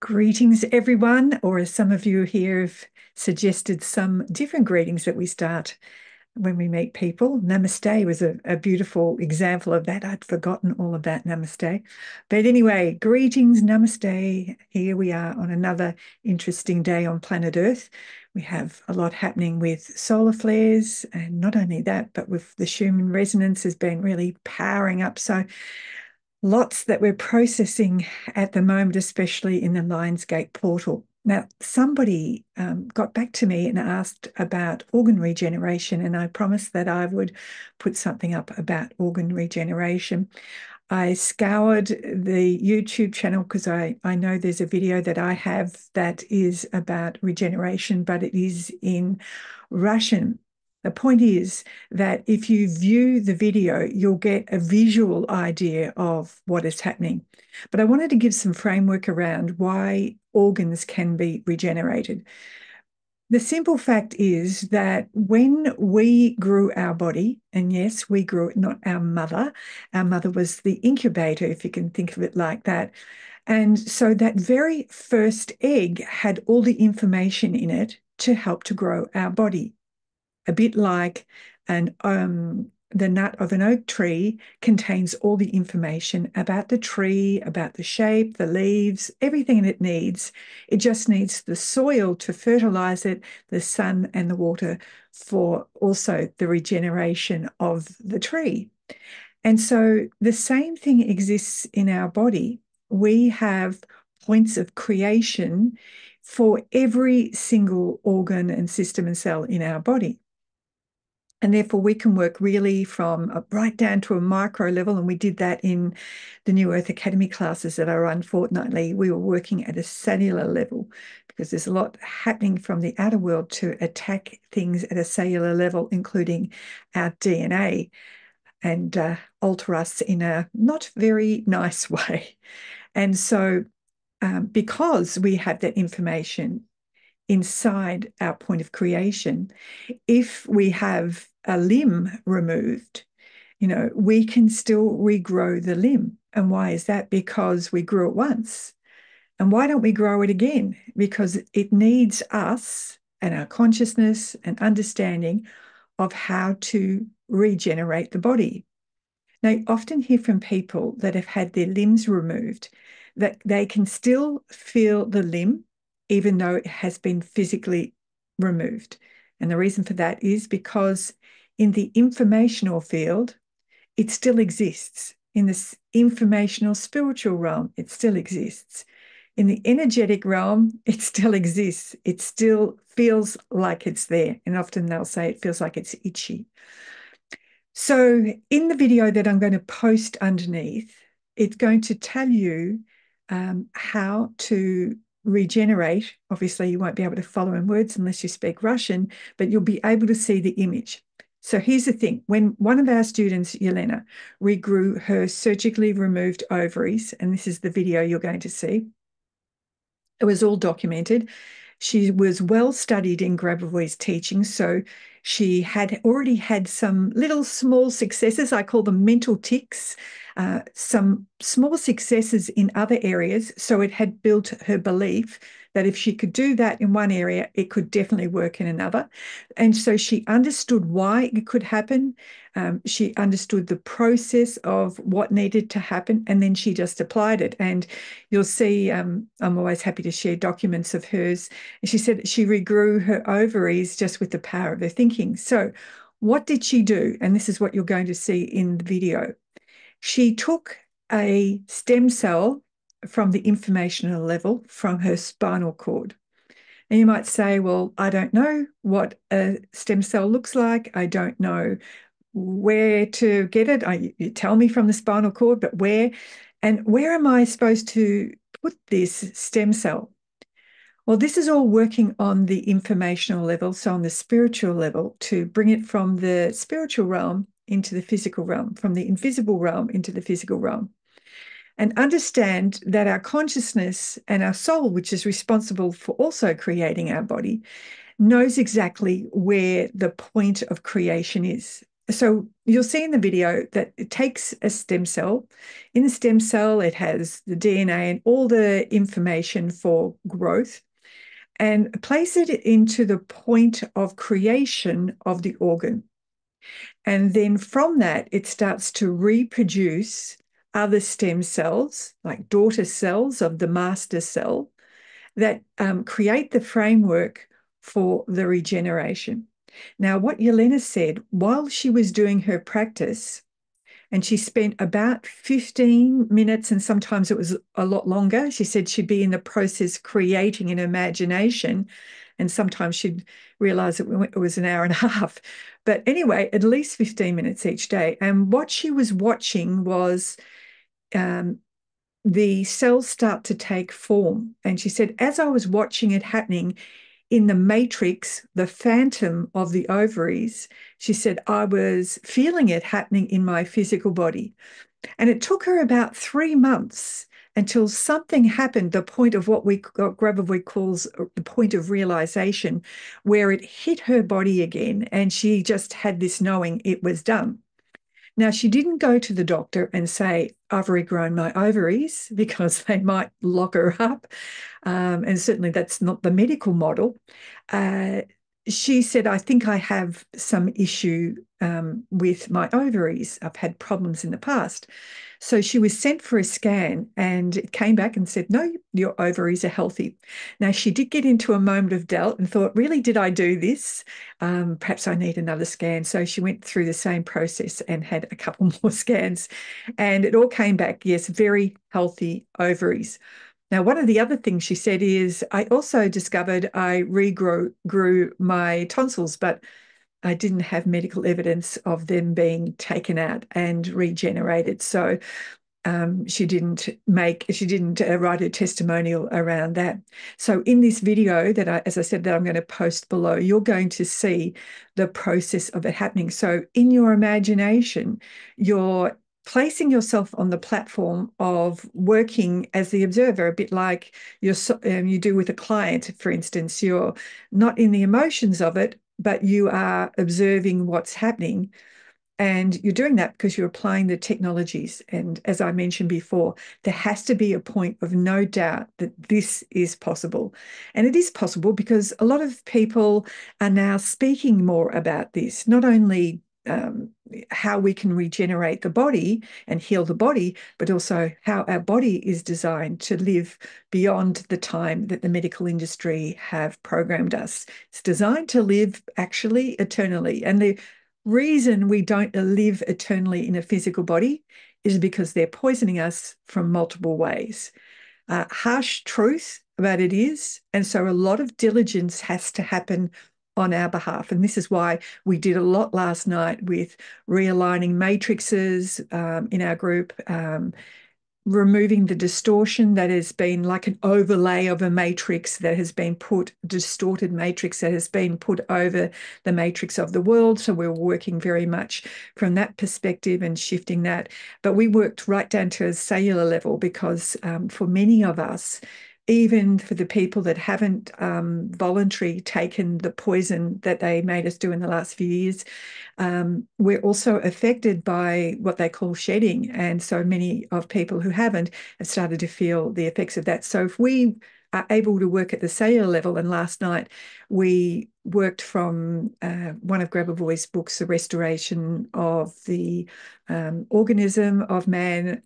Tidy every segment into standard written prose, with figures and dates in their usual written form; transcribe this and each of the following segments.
Greetings, everyone, or as some of you here have suggested, some different greetings that we start when we meet people. Namaste was a beautiful example of that. I'd forgotten all about namaste. But anyway, greetings, namaste. Here we are on another interesting day on planet Earth. We have a lot happening with solar flares, and not only that, but with the Schumann resonance has been really powering up. So lots that we're processing at the moment, especially in the Lionsgate portal. Now, somebody got back to me and asked about organ regeneration, and I promised that I would put something up about organ regeneration. I scoured the YouTube channel because I know there's a video that I have that is about regeneration, but it is in Russian. The point is that if you view the video, you'll get a visual idea of what is happening. But I wanted to give some framework around why organs can be regenerated. The simple fact is that when we grew our body, and yes, we grew it, not our mother was the incubator, if you can think of it like that. And so that very first egg had all the information in it to help to grow our body, a bit like the nut of an oak tree contains all the information about the tree, about the shape, the leaves, everything it needs. It just needs the soil to fertilize it, the sun and the water for also the regeneration of the tree. And so the same thing exists in our body. We have points of creation for every single organ and system and cell in our body. And therefore, we can work really from right down to a micro level. And we did that in the New Earth Academy classes that I run fortnightly. We were working at a cellular level because there's a lot happening from the outer world to attack things at a cellular level, including our DNA, and alter us in a not very nice way. And so, because we have that information inside our point of creation, if we have a limb removed, we can still regrow the limb. And why is that? Because we grew it once. And why don't we grow it again? Because it needs us and our consciousness and understanding of how to regenerate the body. Now, you often hear from people that have had their limbs removed that they can still feel the limb, even though it has been physically removed. And the reason for that is because in the informational field, it still exists. In this informational spiritual realm, it still exists. In the energetic realm, it still exists. It still feels like it's there. And often they'll say it feels like it's itchy. So in the video that I'm going to post underneath, it's going to tell you how to regenerate. Obviously, you won't be able to follow in words unless you speak Russian, but you'll be able to see the image. So here's the thing. When one of our students, Yelena, regrew her surgically removed ovaries, and this is the video you're going to see, it was all documented. She was well studied in Grabovoy's teaching, so she had already had some little small successes. I call them mental ticks, some small successes in other areas. So it had built her belief that if she could do that in one area, it could definitely work in another. And so she understood why it could happen. She understood the process of what needed to happen, and then she just applied it. And you'll see, I'm always happy to share documents of hers. And she said she regrew her ovaries just with the power of her thinking. So what did she do? And this is what you're going to see in the video. She took a stem cell from the informational level from her spinal cord. And you might say, well, I don't know what a stem cell looks like. I don't know where to get it. You tell me from the spinal cord, but where? And where am I supposed to put this stem cell? Well, this is all working on the informational level, so on the spiritual level, to bring it from the spiritual realm into the physical realm, from the invisible realm into the physical realm. And understand that our consciousness and our soul, which is responsible for also creating our body, knows exactly where the point of creation is. So you'll see in the video that it takes a stem cell. In the stem cell, it has the DNA and all the information for growth, and place it into the point of creation of the organ. And then from that, it starts to reproduce other stem cells, like daughter cells of the master cell, that create the framework for the regeneration. Now, what Yelena said while she was doing her practice, and she spent about 15 minutes, and sometimes it was a lot longer. She said she'd be in the process creating an imagination, and sometimes she'd realize it was an hour and a half. But anyway, at least 15 minutes each day. And what she was watching was the cells start to take form. And she said, as I was watching it happening, in the matrix, the phantom of the ovaries, she said, I was feeling it happening in my physical body. And it took her about 3 months until something happened, the point of what Grabovoi calls the point of realization, where it hit her body again. And she just had this knowing it was done. Now, she didn't go to the doctor and say, I've regrown my ovaries, because they might lock her up. And certainly that's not the medical model. She said, I think I have some issue with my ovaries. I've had problems in the past. So she was sent for a scan, and it came back and said, no, your ovaries are healthy. Now, she did get into a moment of doubt and thought, really, did I do this? Perhaps I need another scan. So she went through the same process and had a couple more scans, and it all came back, yes, very healthy ovaries. Now, one of the other things she said is, I also discovered I grew my tonsils, but I didn't have medical evidence of them being taken out and regenerated. So she didn't write a testimonial around that. So in this video as I said, that I'm going to post below, you're going to see the process of it happening. So in your imagination, you're placing yourself on the platform of working as the observer, a bit like you do with a client, for instance. You're not in the emotions of it, but you are observing what's happening. And you're doing that because you're applying the technologies. And as I mentioned before, there has to be a point of no doubt that this is possible. And it is possible because a lot of people are now speaking more about this, not only how we can regenerate the body and heal the body, but also how our body is designed to live beyond the time that the medical industry have programmed us. It's designed to live actually eternally. And the reason we don't live eternally in a physical body is because they're poisoning us from multiple ways. Harsh truth about it is, and so a lot of diligence has to happen on our behalf. And this is why we did a lot last night with realigning matrices in our group, removing the distortion that has been like an overlay of a matrix that has been distorted matrix that has been put over the matrix of the world. So we're working very much from that perspective and shifting that. But we worked right down to a cellular level because for many of us, even for the people that haven't voluntarily taken the poison that they made us do in the last few years, we're also affected by what they call shedding. And so many of people who haven't have started to feel the effects of that. So if we are able to work at the cellular level, and last night we worked from one of Grabovoy's books, The Restoration of the Organism of Man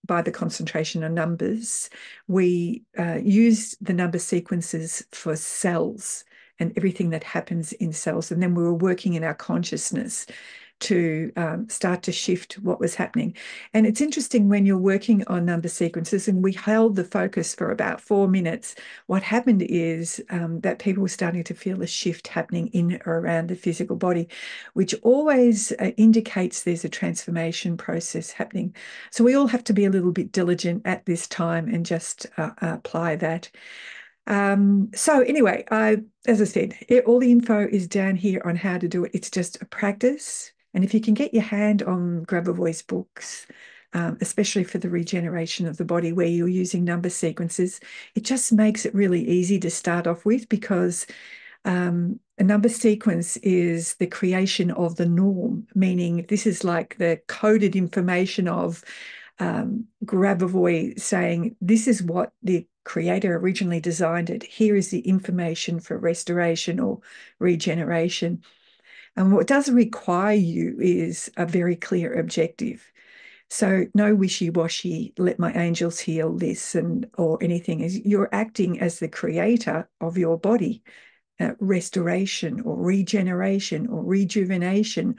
by the concentration on numbers, we used the number sequences for cells and everything that happens in cells. And then we were working in our consciousness to start to shift what was happening. And it's interesting when you're working on number sequences, and we held the focus for about 4 minutes, what happened is that people were starting to feel a shift happening in or around the physical body, which always indicates there's a transformation process happening. So we all have to be a little bit diligent at this time and just apply that. So anyway, as I said, all the info is down here on how to do it. It's just a practice. And if you can get your hand on Grabovoy's books, especially for the regeneration of the body where you're using number sequences, it just makes it really easy to start off with because A number sequence is the creation of the norm, meaning this is like the coded information of Grabavoy saying, this is what the creator originally designed it. Here is the information for restoration or regeneration. And what does require you is a very clear objective. So no wishy-washy, let my angels heal this and or anything. Is you're acting as the creator of your body, restoration or regeneration or rejuvenation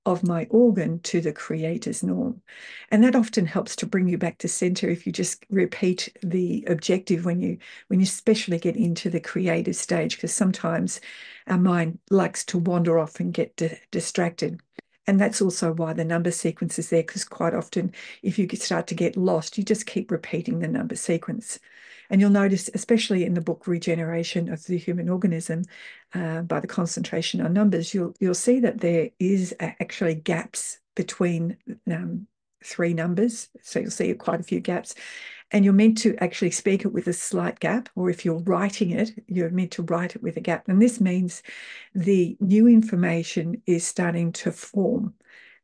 of my organ to the creator's norm. And that often helps to bring you back to center if you just repeat the objective when you especially get into the creative stage, because sometimes our mind likes to wander off and get distracted. And that's also why the number sequence is there, because quite often if you start to get lost, you just keep repeating the number sequence. And you'll notice, especially in the book Regeneration of the Human Organism, by the concentration on numbers, you'll see that there is actually gaps between three numbers. So you'll see quite a few gaps. And you're meant to actually speak it with a slight gap, or if you're writing it, you're meant to write it with a gap. And this means the new information is starting to form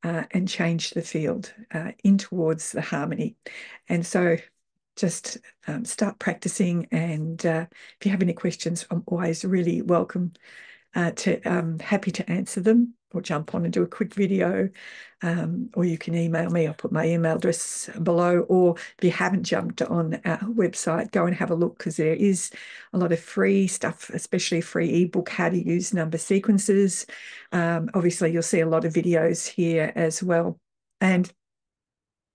and change the field in towards the harmony. And so just start practicing. And if you have any questions, I'm always really welcome happy to answer them, or jump on and do a quick video, or you can email me. I'll put my email address below. Or if you haven't jumped on our website, go and have a look, because there is a lot of free stuff, especially free ebook, how to use number sequences. Obviously, you'll see a lot of videos here as well. And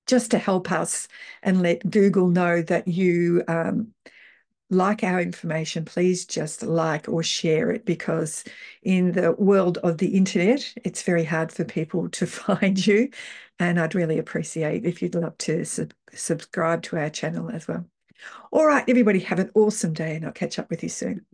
just to help us and let Google know that you like our information, please just like or share it, because in the world of the internet, it's very hard for people to find you. And I'd really appreciate if you'd love to subscribe to our channel as well. All right, everybody, have an awesome day, and I'll catch up with you soon.